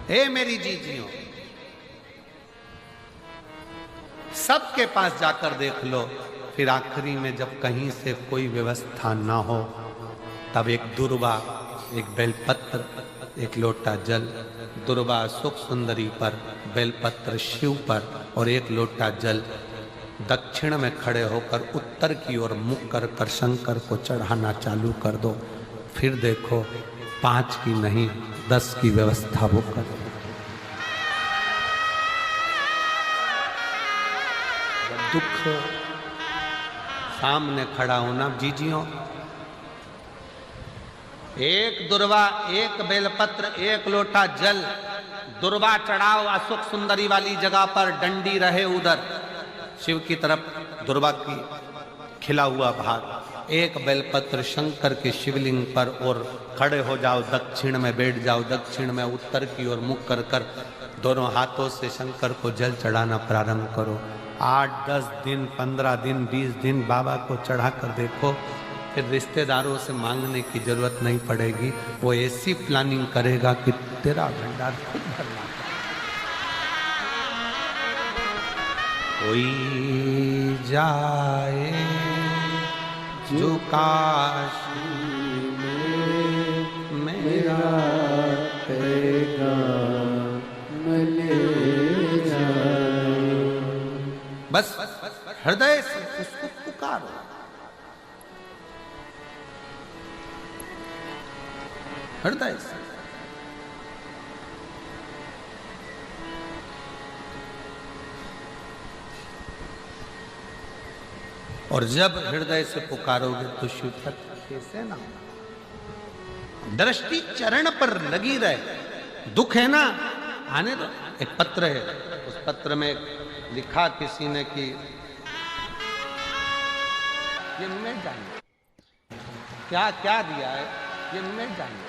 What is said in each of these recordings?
हे मेरी जीजियों, सबके पास जाकर देख लो, फिर आखिरी में जब कहीं से कोई व्यवस्था ना हो, तब एक दुर्वा, एक बेलपत्र, एक लोटा जल, दुर्वा सुख सुंदरी पर, बेलपत्र शिव पर और एक लोटा जल दक्षिण में खड़े होकर उत्तर की ओर मुख कर कर शंकर को चढ़ाना चालू कर दो। फिर देखो 5 की नहीं 10 की व्यवस्था वो कर। दुख सामने खड़ा होना जीजियों, एक दुर्वा, एक बेलपत्र, एक लोटा जल, दुर्वा चढ़ाओ असुख सुंदरी वाली जगह पर, डंडी रहे उधर शिव की तरफ, दुर्वा की खिला हुआ भाग, एक बेलपत्र शंकर के शिवलिंग पर और खड़े हो जाओ, दक्षिण में बैठ जाओ, दक्षिण में उत्तर की ओर मुख कर कर दोनों हाथों से शंकर को जल चढ़ाना प्रारंभ करो। 8-10 दिन, 15 दिन, 20 दिन बाबा को चढ़ा कर देखो, फिर रिश्तेदारों से मांगने की जरूरत नहीं पड़ेगी। वो ऐसी प्लानिंग करेगा कि तेरा भंडार खुद भरना। कोई जाए जो काशी में मेरा बस हृदय से उसको पुकारो। हृदय से और जब हृदय से पुकारोगे तो शिव तत्व कैसे ना, दृष्टि चरण पर लगी रहे। दुख है ना, आने दो। एक पत्र है, उस पत्र में लिखा किसी ने कि ये मैं जानू, क्या क्या दिया है ये मैं जानू।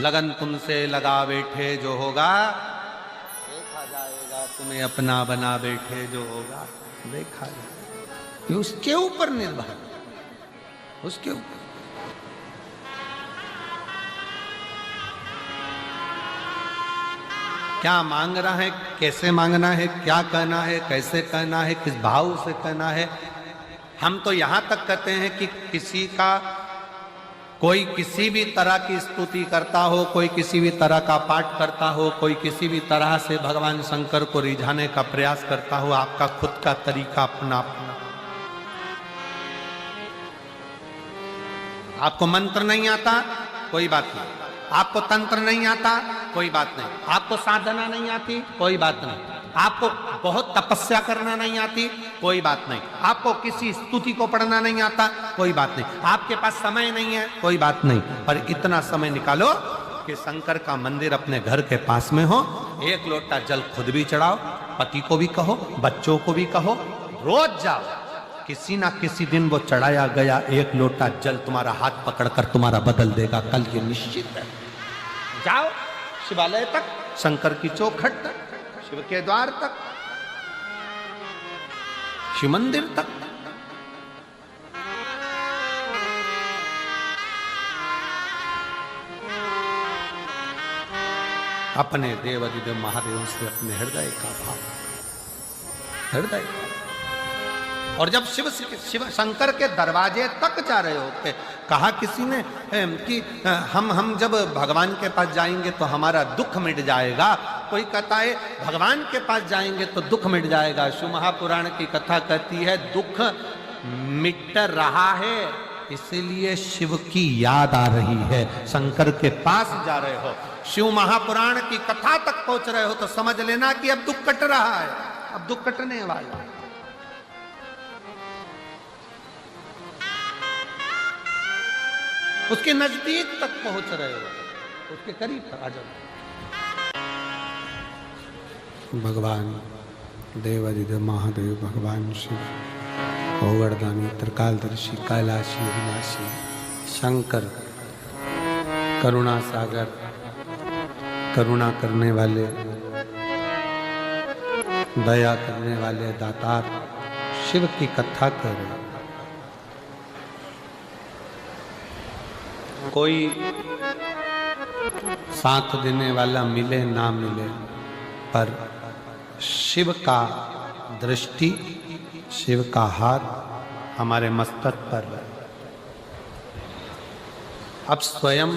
लगन तुमसे लगा बैठे जो होगा देखा जाएगा, तुम्हें अपना बना बैठे जो होगा देखा जाएगा। ये उसके ऊपर निर्भर, उसके ऊपर। क्या मांग रहा है, कैसे मांगना है, क्या कहना है, कैसे कहना है, किस भाव से कहना है। हम तो यहां तक कहते हैं कि किसी का कोई किसी भी तरह की स्तुति करता हो, कोई किसी भी तरह का पाठ करता हो, कोई किसी भी तरह से भगवान शंकर को रिझाने का प्रयास करता हो, आपका खुद का तरीका अपना अपना। आपको मंत्र नहीं आता कोई बात नहीं, आपको तंत्र नहीं आता कोई बात नहीं, आपको साधना नहीं आती कोई बात नहीं, आपको बहुत तपस्या करना नहीं आती कोई बात नहीं, आपको किसी स्तुति को पढ़ना नहीं आता कोई बात नहीं, आपके पास समय नहीं है कोई बात नहीं, पर इतना समय निकालो कि शंकर का मंदिर अपने घर के पास में हो। एक लोटा जल खुद भी चढ़ाओ, पति को भी कहो, बच्चों को भी कहो, रोज जाओ। किसी ना किसी दिन वो चढ़ाया गया एक लोटा जल तुम्हारा हाथ पकड़कर तुम्हारा बदल देगा, कल ये निश्चित है। जाओ शिवालय तक, शंकर की चौखट तक, शिव के द्वार तक, शिव मंदिर तक। अपने देवाधिदेव महादेव से अपने हृदय का भाव, हृदय। और जब शिव शंकर के दरवाजे तक जा रहे होते, कहा किसी ने कि हम जब भगवान के पास जाएंगे तो हमारा दुख मिट जाएगा। कोई कहता है भगवान के पास जाएंगे तो दुख मिट जाएगा। शिव महापुराण की कथा कहती है दुख मिट रहा है, इसीलिए शिव की याद आ रही है। शंकर के पास जा रहे हो, शिव महापुराण की कथा तक पहुंच रहे हो तो समझ लेना कि अब दुख कट रहा है, अब दुख कटने वाला है। उसके नजदीक तक पहुंच रहे हो, उसके करीब आ जाओ। भगवान देवाधिदेव महादेव, भगवान शिव, भोगरदानी, त्रिकालदर्शी, कैलाशी, विनाशी, शंकर, करुणा सागर, करुणा करने वाले, दया करने वाले दातार, शिव की कथा कर रहे। कोई साथ देने वाला मिले ना मिले, पर शिव का दृष्टि, शिव का हाथ हमारे मस्तक पर है। अब स्वयं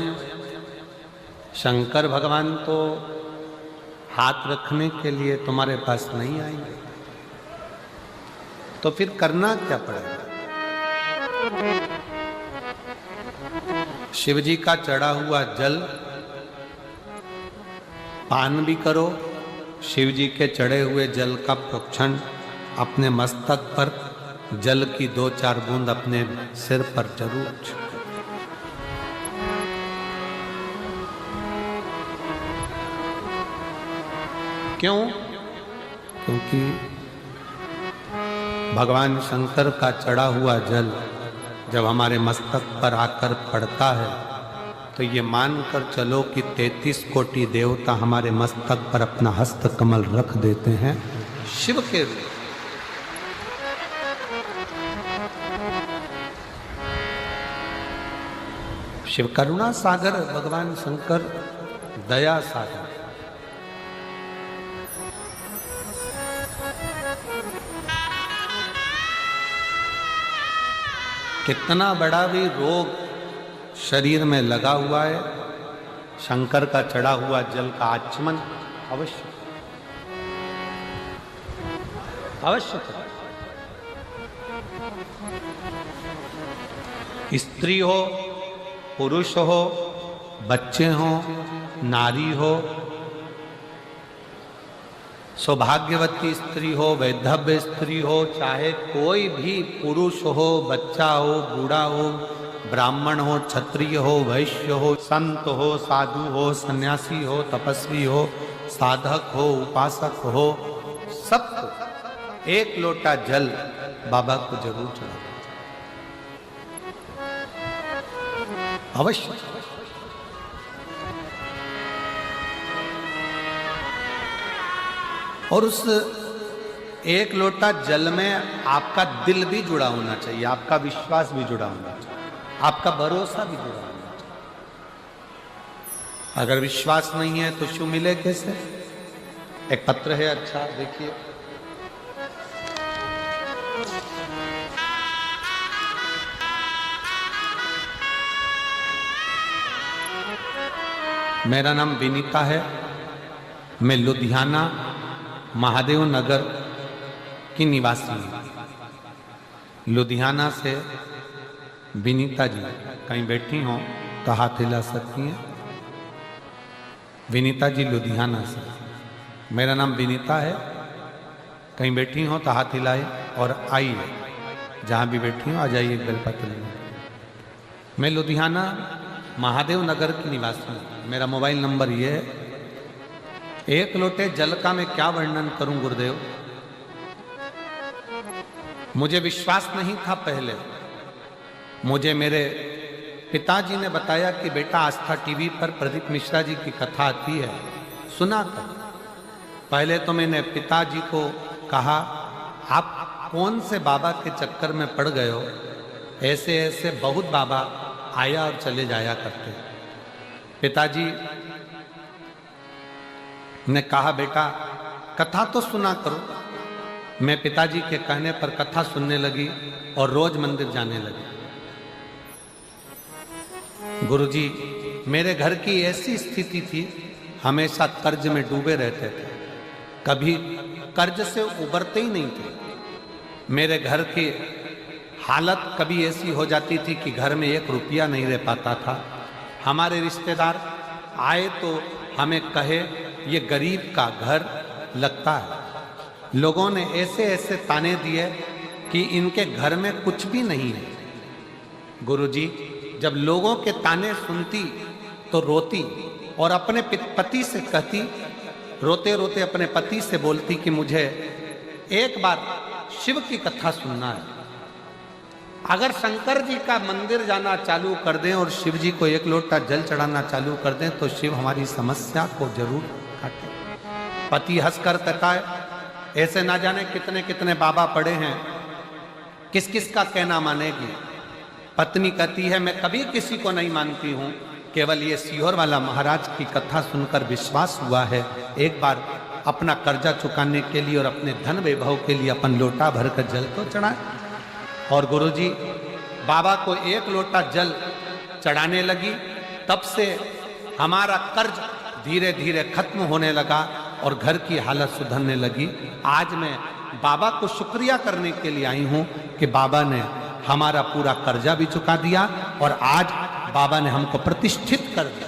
शंकर भगवान तो हाथ रखने के लिए तुम्हारे पास नहीं आएंगे, तो फिर करना क्या पड़ेगा? शिव जी का चढ़ा हुआ जल पान भी करो, शिव जी के चढ़े हुए जल का प्रोक्षण अपने मस्तक पर, जल की 2-4 बूंद अपने सिर पर जरूर छिड़को। क्यों? क्योंकि भगवान शंकर का चढ़ा हुआ जल जब हमारे मस्तक पर आकर पड़ता है, तो ये मानकर चलो कि 33 कोटि देवता हमारे मस्तक पर अपना हस्त कमल रख देते हैं शिव के रूप। शिव करुणा सागर, भगवान शंकर दया सागर। कितना बड़ा भी रोग शरीर में लगा हुआ है, शंकर का चढ़ा हुआ जल का आचमन अवश्य अवश्य। स्त्री हो, पुरुष हो, बच्चे हो, नारी हो, सौभाग्यवती स्त्री हो, वैधव्य स्त्री हो, चाहे कोई भी पुरुष हो, बच्चा हो, बूढ़ा हो, ब्राह्मण हो, क्षत्रिय हो, वैश्य हो, संत हो, साधु हो, सन्यासी हो, तपस्वी हो, साधक हो, उपासक हो, सबको एक लोटा जल बाबा को जरूर चढ़ाना अवश्य। और उस एक लोटा जल में आपका दिल भी जुड़ा होना चाहिए, आपका विश्वास भी जुड़ा होना चाहिए, आपका भरोसा भी जुड़ा होना चाहिए। अगर विश्वास नहीं है तो शिव मिले कैसे? एक पत्र है, अच्छा देखिए। मेरा नाम विनीता है, मैं लुधियाना महादेव नगर की निवासी हूँ। लुधियाना से विनीता जी कहीं बैठी हों तो हाथ हिला सकती हैं। विनीता जी लुधियाना से, मेरा नाम विनीता है, कहीं बैठी हो तो हाथ हिलाए और आइए, जहाँ भी बैठी हो आ जाइए बेलपत्र लेने। मैं लुधियाना महादेव नगर की निवासी हूँ। मेरा मोबाइल नंबर ये है। एक लोटे जल का मैं क्या वर्णन करूं गुरुदेव, मुझे विश्वास नहीं था पहले। मुझे मेरे पिताजी ने बताया कि बेटा आस्था टीवी पर प्रदीप मिश्रा जी की कथा आती है, सुना था। पहले तो मैंने पिताजी को कहा, आप कौन से बाबा के चक्कर में पड़ गए हो, ऐसे ऐसे बहुत बाबा आया और चले जाया करते। पिताजी ने कहा, बेटा कथा तो सुना करो। मैं पिताजी के कहने पर कथा सुनने लगी और रोज मंदिर जाने लगी। गुरुजी, मेरे घर की ऐसी स्थिति थी, हमेशा कर्ज में डूबे रहते थे, कभी कर्ज से उबरते ही नहीं थे। मेरे घर की हालत कभी ऐसी हो जाती थी कि घर में 1 रुपया नहीं रह पाता था। हमारे रिश्तेदार आए तो हमें कहे, ये गरीब का घर लगता है। लोगों ने ऐसे ऐसे ताने दिए कि इनके घर में कुछ भी नहीं है। गुरुजी, जब लोगों के ताने सुनती तो रोती और अपने पति से कहती, रोते रोते अपने पति से बोलती कि मुझे एक बार शिव की कथा सुनना है। अगर शंकर जी का मंदिर जाना चालू कर दें और शिव जी को 1 लोटा जल चढ़ाना चालू कर दें तो शिव हमारी समस्या को जरूर काटे। पति हंसकर कहता है, ऐसे ना जाने कितने कितने बाबा पड़े हैं, किस किस का कहना मानेगी। पत्नी कहती है मैं कभी किसी को नहीं मानती हूं, केवल ये सीहोर वाला महाराज की कथा सुनकर विश्वास हुआ है। एक बार अपना कर्जा चुकाने के लिए और अपने धन वैभव के लिए अपन लोटा भरकर जल तो चढ़ाए। और गुरुजी बाबा को एक लोटा जल चढ़ाने लगी, तब से हमारा कर्ज धीरे धीरे खत्म होने लगा और घर की हालत सुधरने लगी। आज मैं बाबा को शुक्रिया करने के लिए आई हूं कि बाबा ने हमारा पूरा कर्जा भी चुका दिया और आज बाबा ने हमको प्रतिष्ठित कर दिया।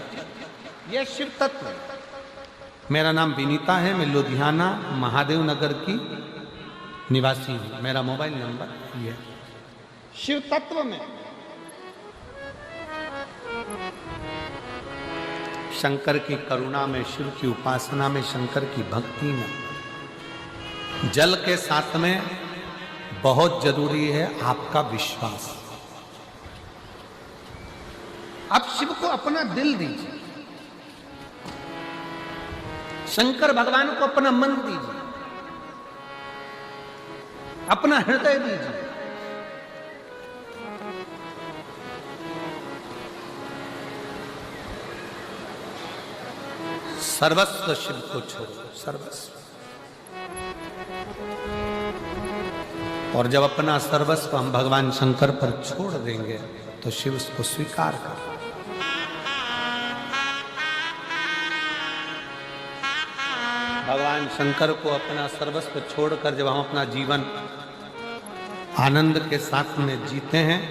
यह शिव तत्व है। मेरा नाम विनीता है, मैं लुधियाना महादेव नगर की निवासी हूं। मेरा मोबाइल नंबर ये शिव तत्व में शंकर की करुणा में, शिव की उपासना में, शंकर की भक्ति में, जल के साथ में बहुत जरूरी है आपका विश्वास। आप शिव को अपना दिल दीजिए, शंकर भगवान को अपना मन दीजिए, अपना हृदय दीजिए। सर्वस्व शिव को छोड़ो, सर्वस्व। और जब अपना सर्वस्व हम भगवान शंकर पर छोड़ देंगे तो शिव उसको स्वीकार कर। भगवान शंकर को अपना सर्वस्व छोड़कर जब हम अपना जीवन आनंद के साथ में जीते हैं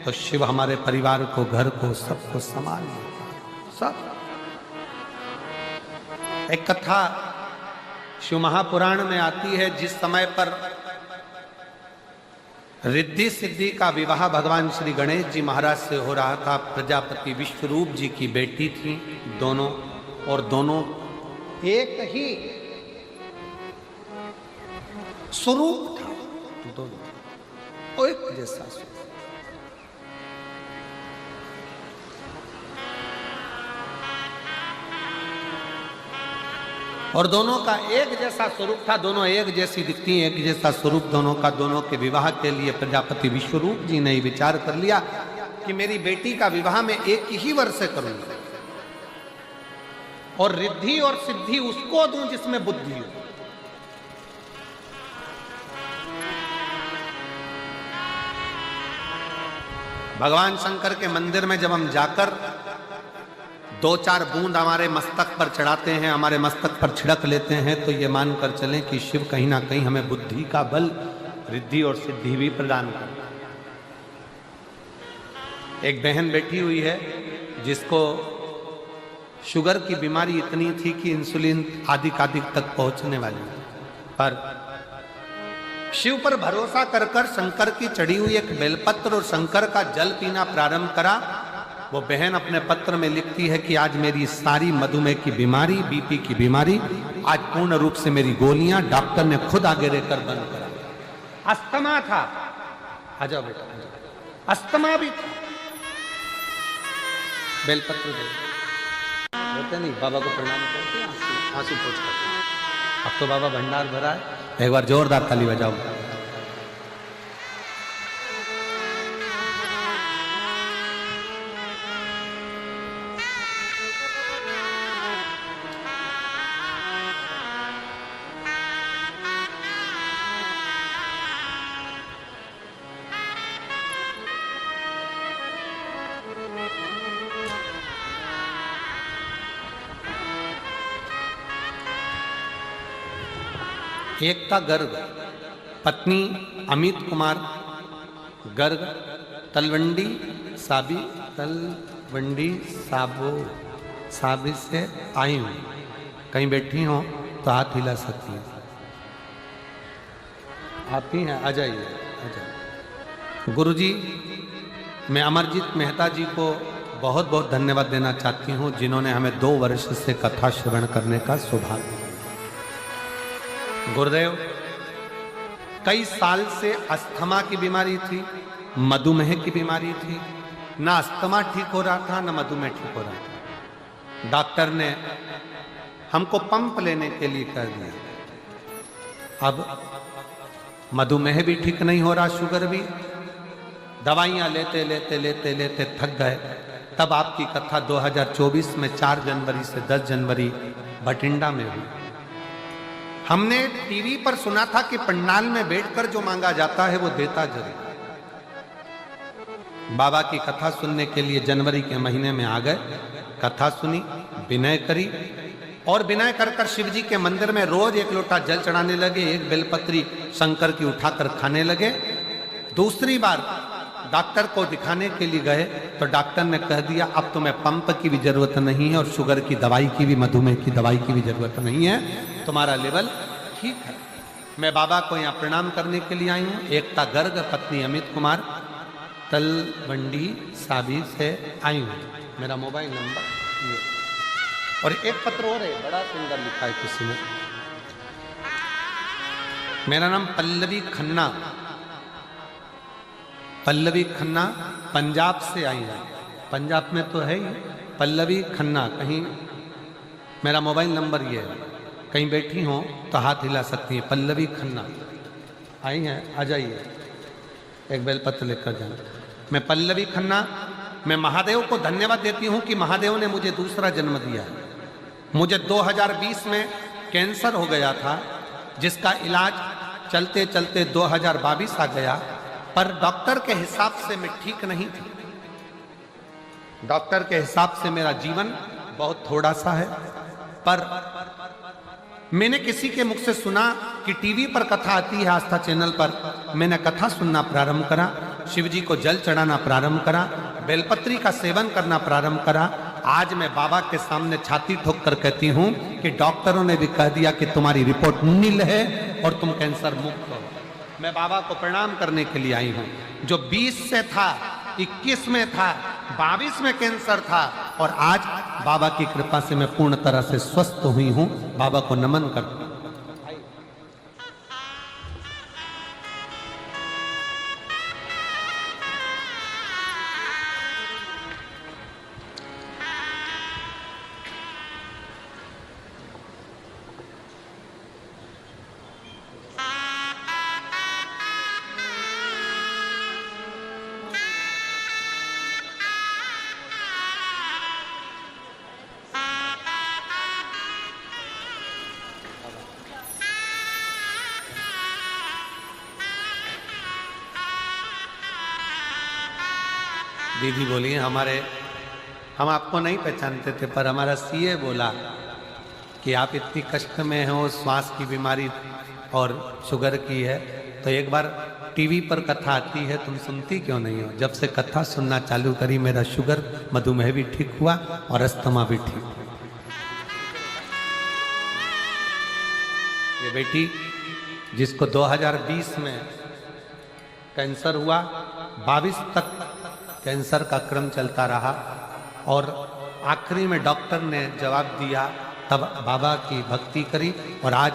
तो शिव हमारे परिवार को, घर को, सबको संभाल लेता है। सब एक कथा शिव महापुराण में आती है, जिस समय पर रिद्धि सिद्धि का विवाह भगवान श्री गणेश जी महाराज से हो रहा था। प्रजापति विश्वरूप जी की बेटी थी दोनों, और दोनों एक ही स्वरूप था, दोनों एक जैसा स्वरूप। और दोनों का एक जैसा स्वरूप था, दोनों एक जैसी दिखती, एक जैसा स्वरूप दोनों का। दोनों के विवाह के लिए प्रजापति विश्वरूप जी ने विचार कर लिया कि मेरी बेटी का विवाह मैं एक ही वर्ष से करूंगा और रिद्धि और सिद्धि उसको दूं जिसमें बुद्धि हो। भगवान शंकर के मंदिर में जब हम जाकर 2-4 बूंद हमारे मस्तक पर चढ़ाते हैं, हमारे मस्तक पर छिड़क लेते हैं, तो ये मानकर चलें कि शिव कहीं ना कहीं हमें बुद्धि का बल, रिद्धि और सिद्धि भी प्रदान करता है। एक बहन बैठी हुई है जिसको शुगर की बीमारी इतनी थी कि इंसुलिन आदि तक पहुंचने वाली, पर शिव पर भरोसा कर कर शंकर की चढ़ी हुई एक बेलपत्र और शंकर का जल पीना प्रारंभ करा। वो बहन अपने पत्र में लिखती है कि आज मेरी सारी मधुमेह की बीमारी, बीपी की बीमारी, आज पूर्ण रूप से मेरी गोलियां डॉक्टर ने खुद आगे रहकर बंद करा। अस्थमा था, आ जाओ बेटा, अस्थमा भी था। बेलपत्र होते नहीं, बाबा को प्रणाम करते, आंसू पोंछ करते। अब तो बाबा भंडार भरा है, एक बार जोरदार ताली बजाओ। एकता गर्ग, पत्नी अमित कुमार गर्ग, तलवंडी साबी से आई हूँ। कहीं बैठी हो तो हाथ हिला सकती हैं, आती हैं, आ जाइए, आ जाइए। गुरुजी, मैं अमरजीत मेहता जी को बहुत बहुत धन्यवाद देना चाहती हूँ, जिन्होंने हमें 2 वर्ष से कथा श्रवण करने का सौभाग्य दिया। गुरुदेव, कई साल से अस्थमा की बीमारी थी, मधुमेह की बीमारी थी, ना अस्थमा ठीक हो रहा था, ना मधुमेह ठीक हो रहा था। डॉक्टर ने हमको पंप लेने के लिए कह दिया। अब मधुमेह भी ठीक नहीं हो रहा, शुगर भी, दवाइयाँ लेते लेते लेते लेते थक गए। तब आपकी कथा 2024 में 4 जनवरी से 10 जनवरी बठिंडा में हुई। हमने टीवी पर सुना था कि पंडाल में बैठकर जो मांगा जाता है वो देता जरूर। बाबा की कथा सुनने के लिए जनवरी के महीने में आ गए, कथा सुनी, विनय करी और विनय कर कर शिव जी के मंदिर में रोज 1 लोटा जल चढ़ाने लगे, 1 बेलपत्री शंकर की उठाकर खाने लगे। दूसरी बार डॉक्टर को दिखाने के लिए गए तो डॉक्टर ने कह दिया अब तुम्हें पंप की भी जरूरत नहीं है और शुगर की दवाई की भी, मधुमेह की दवाई की भी जरूरत नहीं है, तुम्हारा लेवल ठीक है। मैं बाबा को यहाँ प्रणाम करने के लिए आई हूँ। एकता गर्ग, पत्नी अमित कुमार, तलवंडी साबी से आई हूँ। मेरा मोबाइल नंबर ये और एक पत्र और है, बड़ा सुंदर लिखा है किसी ने। मेरा नाम पल्लवी खन्ना, पल्लवी खन्ना, पंजाब से आई है। पंजाब में तो है ही पल्लवी खन्ना। कहीं मेरा मोबाइल नंबर ये है, कहीं बैठी हो तो हाथ हिला सकती है। पल्लवी खन्ना आई हैं, आ जाइए, एक बेलपत्र लेकर जाना। मैं पल्लवी खन्ना, मैं महादेव को धन्यवाद देती हूँ कि महादेव ने मुझे दूसरा जन्म दिया है। मुझे 2020 में कैंसर हो गया था, जिसका इलाज चलते चलते 2022 आ गया, पर डॉक्टर के हिसाब से मैं ठीक नहीं थी। डॉक्टर के हिसाब से मेरा जीवन बहुत थोड़ा सा है, पर मैंने किसी के मुख से सुना कि टीवी पर कथा आती है आस्था चैनल पर। मैंने कथा सुनना प्रारंभ करा, शिव जी को जल चढ़ाना प्रारंभ करा, बेलपत्री का सेवन करना प्रारंभ करा। आज मैं बाबा के सामने छाती ठोक कर कहती हूँ कि डॉक्टरों ने भी कह दिया कि तुम्हारी रिपोर्ट नील है और तुम कैंसर मुक्त हो। मैं बाबा को प्रणाम करने के लिए आई हूँ। जो 20 से था, 21 में था, 22 में कैंसर था और आज बाबा की कृपा से मैं पूर्ण तरह से स्वस्थ हुई हूँ। बाबा को नमन करता हूँ। दीदी बोली हम आपको नहीं पहचानते थे, पर हमारा सीए बोला कि आप इतनी कष्ट में हो, श्वास की बीमारी और शुगर की है, तो एक बार टीवी पर कथा आती है, तुम सुनती क्यों नहीं हो? जब से कथा सुनना चालू करी, मेरा शुगर, मधुमेह भी ठीक हुआ और अस्थमा भी ठीक हुआ। ये बेटी जिसको 2020 में कैंसर हुआ, 22 तक कैंसर का क्रम चलता रहा और आखिरी में डॉक्टर ने जवाब दिया, तब बाबा की भक्ति करी और आज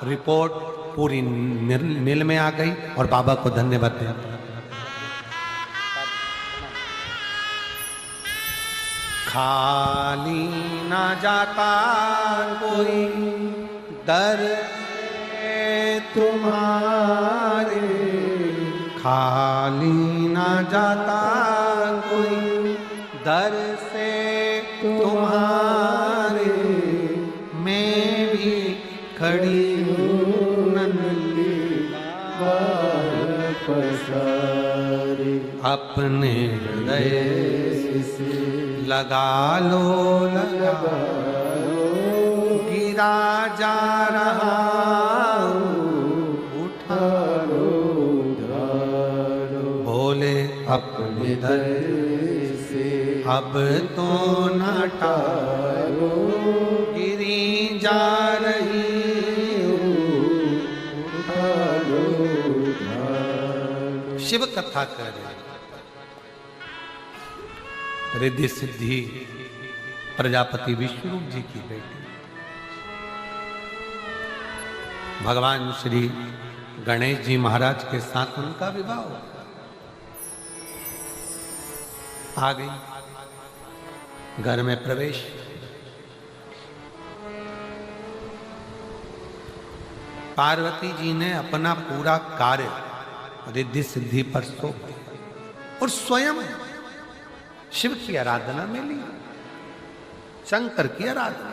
रिपोर्ट पूरी नील में आ गई और बाबा को धन्यवाद दिया। खाली ना जाता कोई दर तुम्हारे, खाली ना जाता कोई दर से तुम्हारे, मैं भी खड़ी हूँ नन्ही पसारे, अपने हृदय से लगा लो, लगा लो, गिरा जा रहा उठा लो, बोले अपने दर से अब तो न टालो, गिरी जा रही उठा लो, शिव कथा करे। रिद्धि सिद्धि प्रजापति विष्णु जी की बेटी, भगवान श्री गणेश जी महाराज के साथ उनका विवाह हो। आ गई घर में प्रवेश। पार्वती जी ने अपना पूरा कार्य रिद्धि सिद्धि पर सौंप दिया। और स्वयं शिव की आराधना में ली, शंकर की आराधना,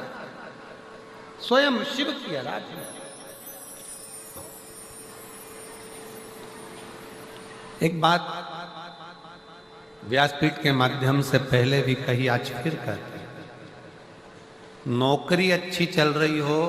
स्वयं शिव की आराधना। एक बात व्यासपीठ के माध्यम से पहले भी कही, आज फिर कहते हैं, नौकरी अच्छी चल रही हो